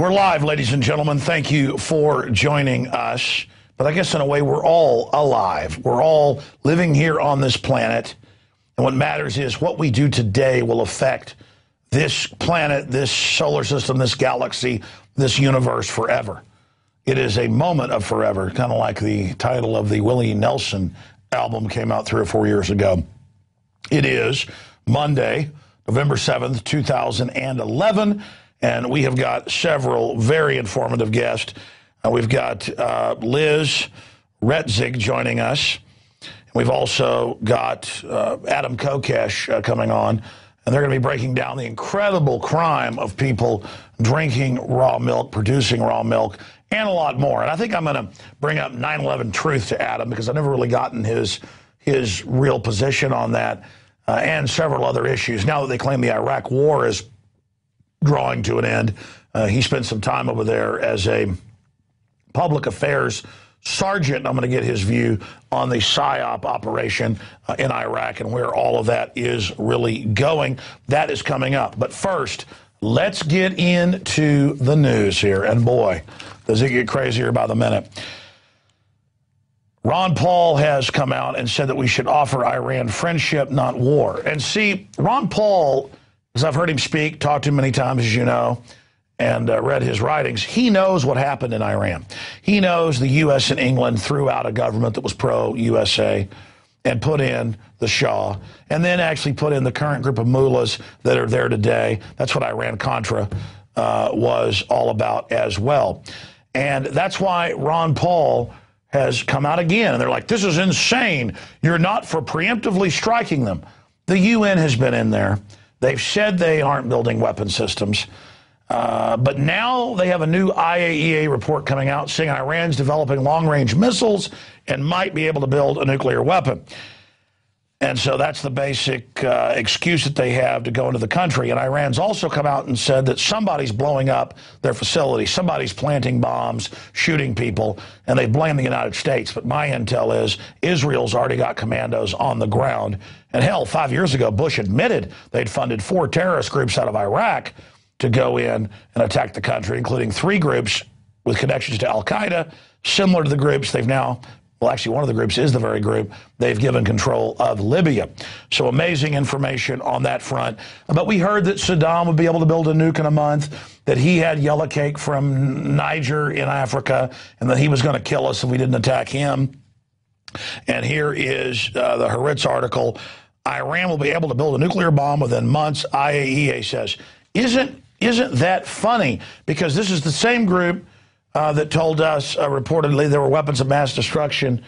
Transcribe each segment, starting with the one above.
We're live, ladies and gentlemen. Thank you for joining us. But I guess in a way, we're all alive. We're all living here on this planet. And what matters is what we do today will affect this planet, this solar system, this galaxy, this universe forever. It is a moment of forever, kind of like the title of the Willie Nelson album came out 3 or 4 years ago. It is Monday, November 7th, 2011. And we have got several very informative guests. We've got Liz Retzig joining us. We've also got Adam Kokesh coming on. And they're going to be breaking down the incredible crime of people drinking raw milk, producing raw milk, and a lot more. And I think I'm going to bring up 9/11 truth to Adam because I've never really gotten his real position on that and several other issues. Now that they claim the Iraq war is drawing to an end. He spent some time over there as a public affairs sergeant. I'm going to get his view on the PSYOP operation in Iraq and where all of that is really going. That is coming up. But first, let's get into the news here. And boy, does it get crazier by the minute. Ron Paul has come out and said that we should offer Iran friendship, not war. And see, Ron Paul, as I've heard him speak, talked to him many times, as you know, and read his writings, he knows what happened in Iran. He knows the U.S. and England threw out a government that was pro-USA and put in the Shah, and then actually put in the current group of mullahs that are there today. That's what Iran-Contra was all about as well. And that's why Ron Paul has come out again. And they're like, this is insane. You're not for preemptively striking them. The UN has been in there. They've said they aren't building weapon systems. But now they have a new IAEA report coming out saying Iran's developing long-range missiles and might be able to build a nuclear weapon. And so that's the basic excuse that they have to go into the country. And Iran's also come out and said that somebody's blowing up their facility. Somebody's planting bombs, shooting people, and they blame the United States. But my intel is Israel's already got commandos on the ground. And hell, 5 years ago, Bush admitted they'd funded 4 terrorist groups out of Iraq to go in and attack the country, including 3 groups with connections to al-Qaeda, similar to the groups they've now, well, actually one of the groups is the very group they've given control of Libya. So amazing information on that front. But we heard that Saddam would be able to build a nuke in a month, that he had yellow cake from Niger in Africa, and that he was going to kill us if we didn't attack him. And here is the Haaretz article. Iran will be able to build a nuclear bomb within months, IAEA says. Isn't that funny? Because this is the same group that told us reportedly there were weapons of mass destruction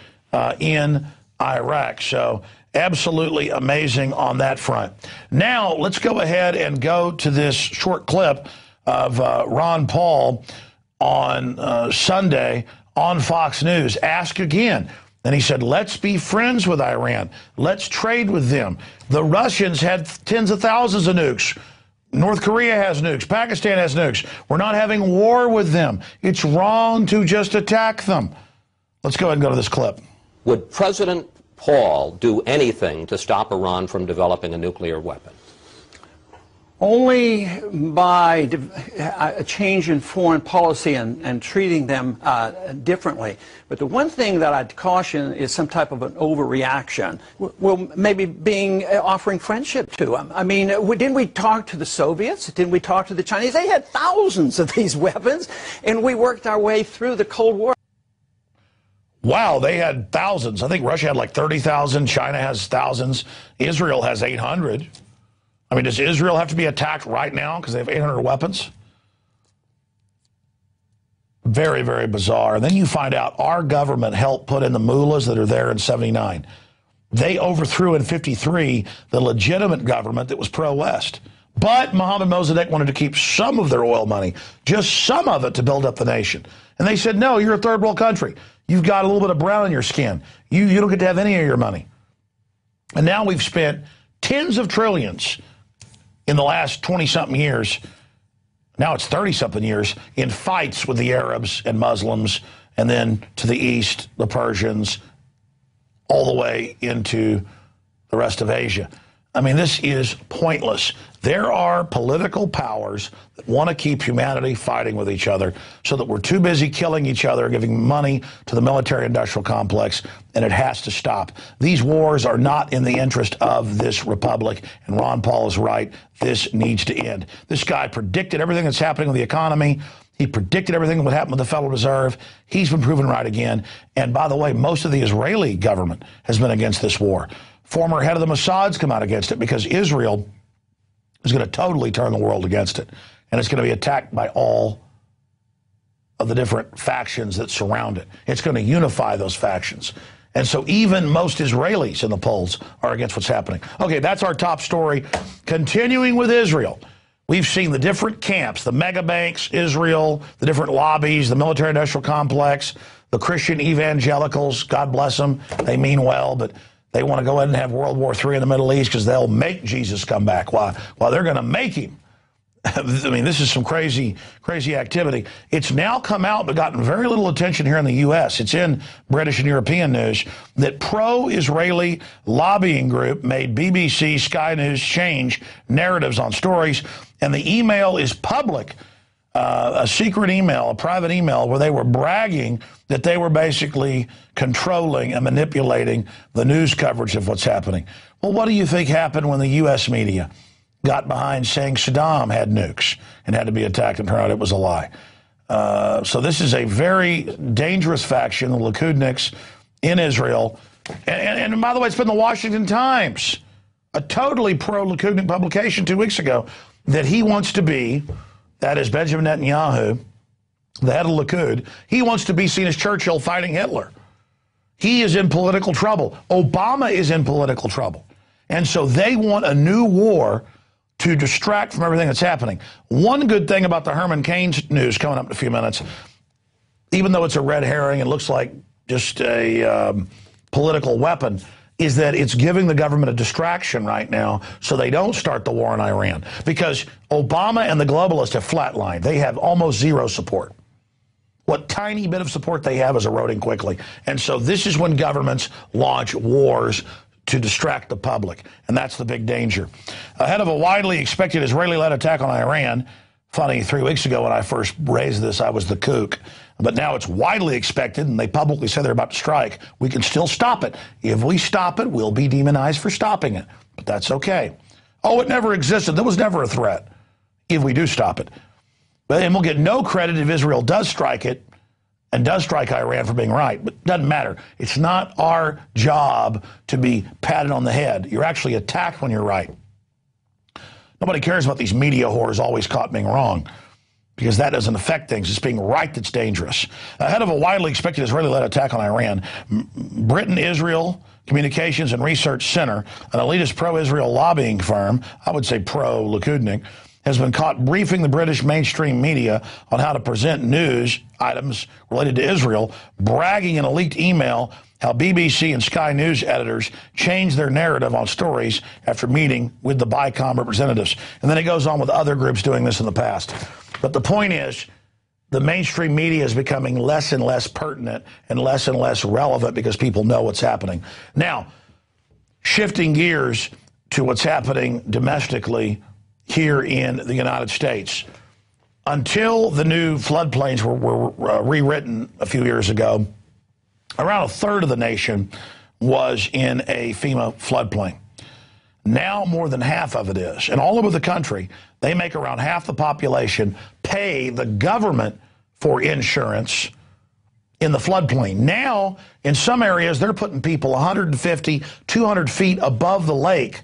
in Iraq. So absolutely amazing on that front. Now, let's go ahead and go to this short clip of Ron Paul on Sunday on Fox News. Ask again. And he said, let's be friends with Iran. Let's trade with them. The Russians had tens of thousands of nukes. North Korea has nukes. Pakistan has nukes. We're not having war with them. It's wrong to just attack them. Let's go ahead and go to this clip. Would President Paul do anything to stop Iran from developing a nuclear weapon? Only by a change in foreign policy and treating them differently. But the one thing that I'd caution is some type of an overreaction. Well, maybe offering friendship to them. I mean, didn't we talk to the Soviets? Didn't we talk to the Chinese? They had thousands of these weapons, and we worked our way through the Cold War. Wow, they had thousands. I think Russia had like 30,000. China has thousands. Israel has 800. I mean, does Israel have to be attacked right now because they have 800 weapons? Very, very bizarre. And then you find out our government helped put in the mullahs that are there in 79. They overthrew in 53 the legitimate government that was pro-West. But Mohammed Mossadegh wanted to keep some of their oil money, just some of it, to build up the nation. And they said, no, you're a third world country. You've got a little bit of brown in your skin. You don't get to have any of your money. And now we've spent tens of trillions in the last 20-something years, now it's 30-something years, in fights with the Arabs and Muslims, and then to the east, the Persians, all the way into the rest of Asia. I mean, this is pointless. There are political powers that want to keep humanity fighting with each other so that we're too busy killing each other, giving money to the military-industrial complex, and it has to stop. These wars are not in the interest of this republic, and Ron Paul is right. This needs to end. This guy predicted everything that's happening with the economy. He predicted everything that would happen with the Federal Reserve. He's been proven right again. And by the way, most of the Israeli government has been against this war. Former head of the Mossad's come out against it because Israel is going to totally turn the world against it. And it's going to be attacked by all of the different factions that surround it. It's going to unify those factions. And so even most Israelis in the polls are against what's happening. Okay, that's our top story. Continuing with Israel. We've seen the different camps, the mega banks, Israel, the different lobbies, the military-industrial complex, the Christian evangelicals, God bless them. They mean well, but they want to go ahead and have World War III in the Middle East because they'll make Jesus come back. Why? Well, they're going to make him. I mean, this is some crazy, crazy activity. It's now come out but gotten very little attention here in the U.S. It's in British and European news that pro-Israeli lobbying group made BBC, Sky News change narratives on stories, and the email is public, a secret email, a private email, where they were bragging that they were basically controlling and manipulating the news coverage of what's happening. Well, what do you think happened when the U.S. media got behind saying Saddam had nukes and had to be attacked, and turned out it was a lie? So this is a very dangerous faction, the Likudniks in Israel. And by the way, it's been the Washington Times, a totally pro-Likudnik publication 2 weeks ago, that he wants to be, that is Benjamin Netanyahu, the head of Likud, he wants to be seen as Churchill fighting Hitler. He is in political trouble. Obama is in political trouble. And so they want a new war to distract from everything that's happening. One good thing about the Herman Cain's news coming up in a few minutes, even though it's a red herring and looks like just a political weapon, is that it's giving the government a distraction right now so they don't start the war in Iran. Because Obama and the globalists have flatlined. They have almost zero support. What tiny bit of support they have is eroding quickly. And so this is when governments launch wars to distract the public, and that's the big danger. Ahead of a widely expected Israeli-led attack on Iran, funny, 3 weeks ago when I first raised this, I was the kook, but now it's widely expected, and they publicly say they're about to strike. We can still stop it. If we stop it, we'll be demonized for stopping it, but that's okay. Oh, it never existed. There was never a threat if we do stop it. And we'll get no credit if Israel does strike it, and does strike Iran for being right, but it doesn't matter. It's not our job to be patted on the head. You're actually attacked when you're right. Nobody cares about these media whores always caught being wrong, because that doesn't affect things. It's being right that's dangerous. Ahead of a widely expected Israeli-led attack on Iran, Britain-Israel Communications and Research Center, an elitist pro-Israel lobbying firm, I would say pro-Likudnik, has been caught briefing the British mainstream media on how to present news items related to Israel, bragging in a leaked email how BBC and Sky News editors changed their narrative on stories after meeting with the BICOM representatives. And then it goes on with other groups doing this in the past. But the point is, the mainstream media is becoming less and less pertinent and less relevant because people know what's happening. Now, shifting gears to what's happening domestically here in the United States. Until the new floodplains were rewritten a few years ago, around a third of the nation was in a FEMA floodplain. Now more than half of it is. And all over the country, they make around half the population pay the government for insurance in the floodplain. Now, in some areas, they're putting people 150, 200 feet above the lake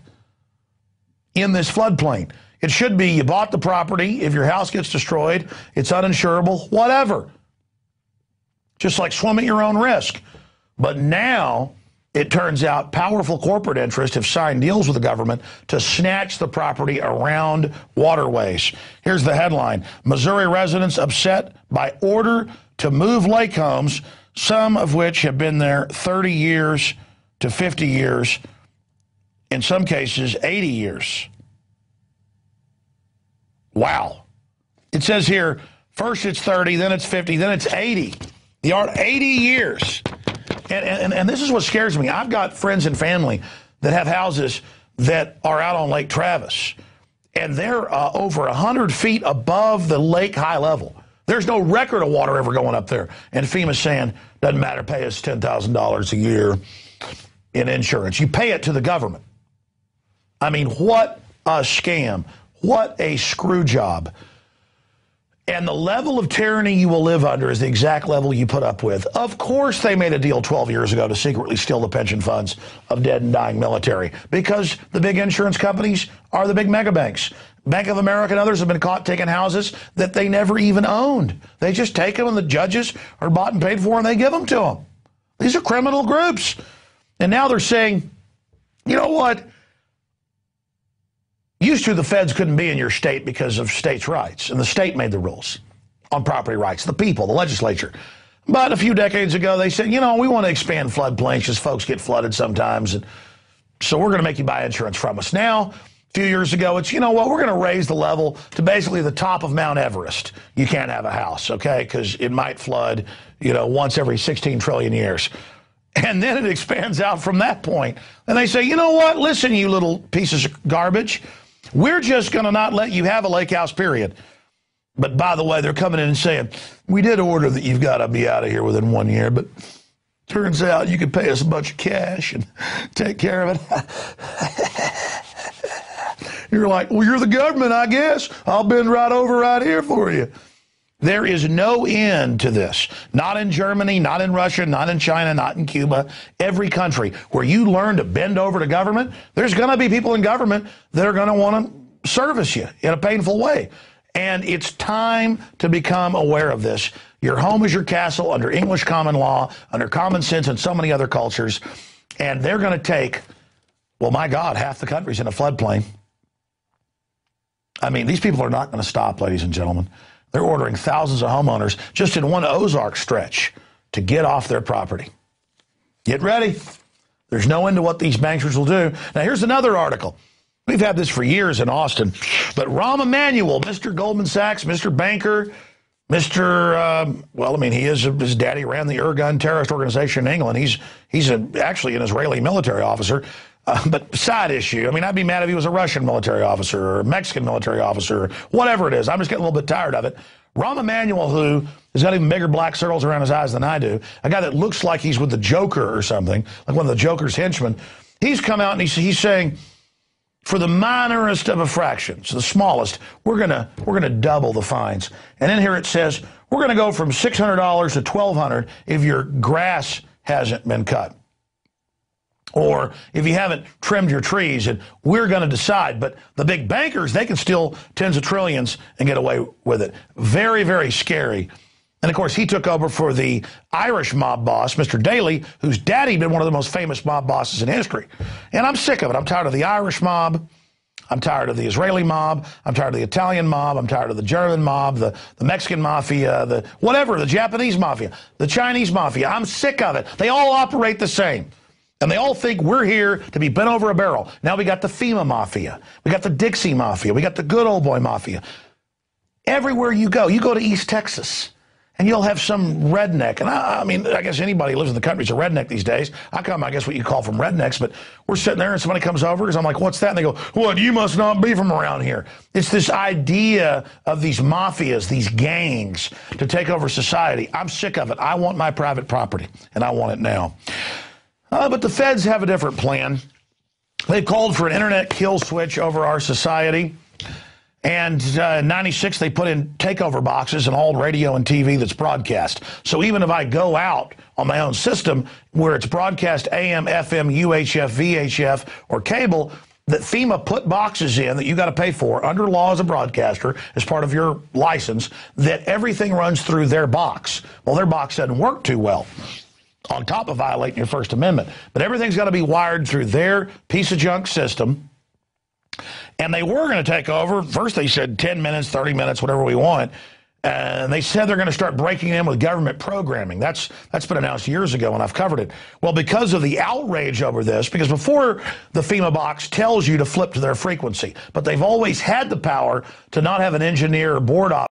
in this floodplain. It should be you bought the property. If your house gets destroyed, it's uninsurable, whatever. Just like swim at your own risk. But now, it turns out powerful corporate interests have signed deals with the government to snatch the property around waterways. Here's the headline. Missouri residents upset by order to move lake homes, some of which have been there 30 years to 50 years, in some cases 80 years. Wow. It says here, first it's 30, then it's 50, then it's 80. They are 80 years. And this is what scares me. I've got friends and family that have houses that are out on Lake Travis, and they're over 100 feet above the lake high level. There's no record of water ever going up there. And FEMA's saying, doesn't matter, pay us $10,000 a year in insurance. You pay it to the government. I mean, what a scam. What a screw job. And the level of tyranny you will live under is the exact level you put up with. Of course they made a deal 12 years ago to secretly steal the pension funds of dead and dying military, because the big insurance companies are the big mega banks. Bank of America and others have been caught taking houses that they never even owned. They just take them, and the judges are bought and paid for, and they give them to them. These are criminal groups. And now they're saying, you know what? Used to, the feds couldn't be in your state because of states' rights, and the state made the rules on property rights, the people, the legislature. But a few decades ago, they said, you know, we want to expand floodplains because folks get flooded sometimes, and so we're going to make you buy insurance from us. Now, a few years ago, it's, you know what, we're going to raise the level to basically the top of Mount Everest. You can't have a house, okay, because it might flood, you know, once every 16 trillion years. And then it expands out from that point. And they say, you know what, listen, you little pieces of garbage, we're just going to not let you have a lake house, period. But by the way, they're coming in and saying, we did order that you've got to be out of here within 1 year, but turns out you could pay us a bunch of cash and take care of it. You're like, well, you're the government, I guess. I'll bend right over right here for you. There is no end to this. Not in Germany, not in Russia, not in China, not in Cuba. Every country where you learn to bend over to government, there's going to be people in government that are going to want to service you in a painful way. And it's time to become aware of this. Your home is your castle under English common law, under common sense, and so many other cultures. And they're going to take, well, my God, half the country's in a floodplain. I mean, these people are not going to stop, ladies and gentlemen. They're ordering thousands of homeowners just in one Ozark stretch to get off their property. Get ready. There's no end to what these bankers will do. Now, here's another article. We've had this for years in Austin. But Rahm Emanuel, Mr. Goldman Sachs, Mr. Banker, Mr. Well, I mean, his daddy ran the Irgun terrorist organization in England. He's actually an Israeli military officer. But side issue, I mean, I'd be mad if he was a Russian military officer or a Mexican military officer, or whatever it is. I'm just getting a little bit tired of it. Rahm Emanuel, who has got even bigger black circles around his eyes than I do, a guy that looks like he's with the Joker or something, like one of the Joker's henchmen, he's come out and he's saying, for the minorest of infractions, the smallest, we're gonna double the fines. And in here it says, we're gonna go from $600 to $1,200 if your grass hasn't been cut, or if you haven't trimmed your trees, and we're going to decide. But the big bankers, they can steal tens of trillions and get away with it. Very, very scary. And, of course, he took over for the Irish mob boss, Mr. Daley, whose daddy had been one of the most famous mob bosses in history. And I'm sick of it. I'm tired of the Irish mob. I'm tired of the Israeli mob. I'm tired of the Italian mob. I'm tired of the German mob, the Mexican mafia, the whatever, the Japanese mafia, the Chinese mafia. I'm sick of it. They all operate the same. And they all think we're here to be bent over a barrel. Now we got the FEMA mafia. We got the Dixie mafia. We got the good old boy mafia. Everywhere you go to East Texas, and you'll have some redneck. And I mean, I guess anybody who lives in the country is a redneck these days. I guess what you call from rednecks, but we're sitting there and somebody comes over because I'm like, what's that? And they go, what, you must not be from around here. It's this idea of these mafias, these gangs to take over society. I'm sick of it. I want my private property, and I want it now. But the feds have a different plan. They've called for an internet kill switch over our society. And in 96, they put in takeover boxes in all radio and TV that's broadcast. So even if I go out on my own system where it's broadcast AM, FM, UHF, VHF, or cable, that FEMA put boxes in that you got to pay for under law as a broadcaster as part of your license, that everything runs through their box. Well, their box doesn't work too well, on top of violating your First Amendment. But everything's got to be wired through their piece of junk system. And they were going to take over. First they said 10 minutes, 30 minutes, whatever we want. And they said they're going to start breaking in with government programming. That's been announced years ago, and I've covered it. Well, because of the outrage over this, because before the FEMA box tells you to flip to their frequency, but they've always had the power to not have an engineer or board operator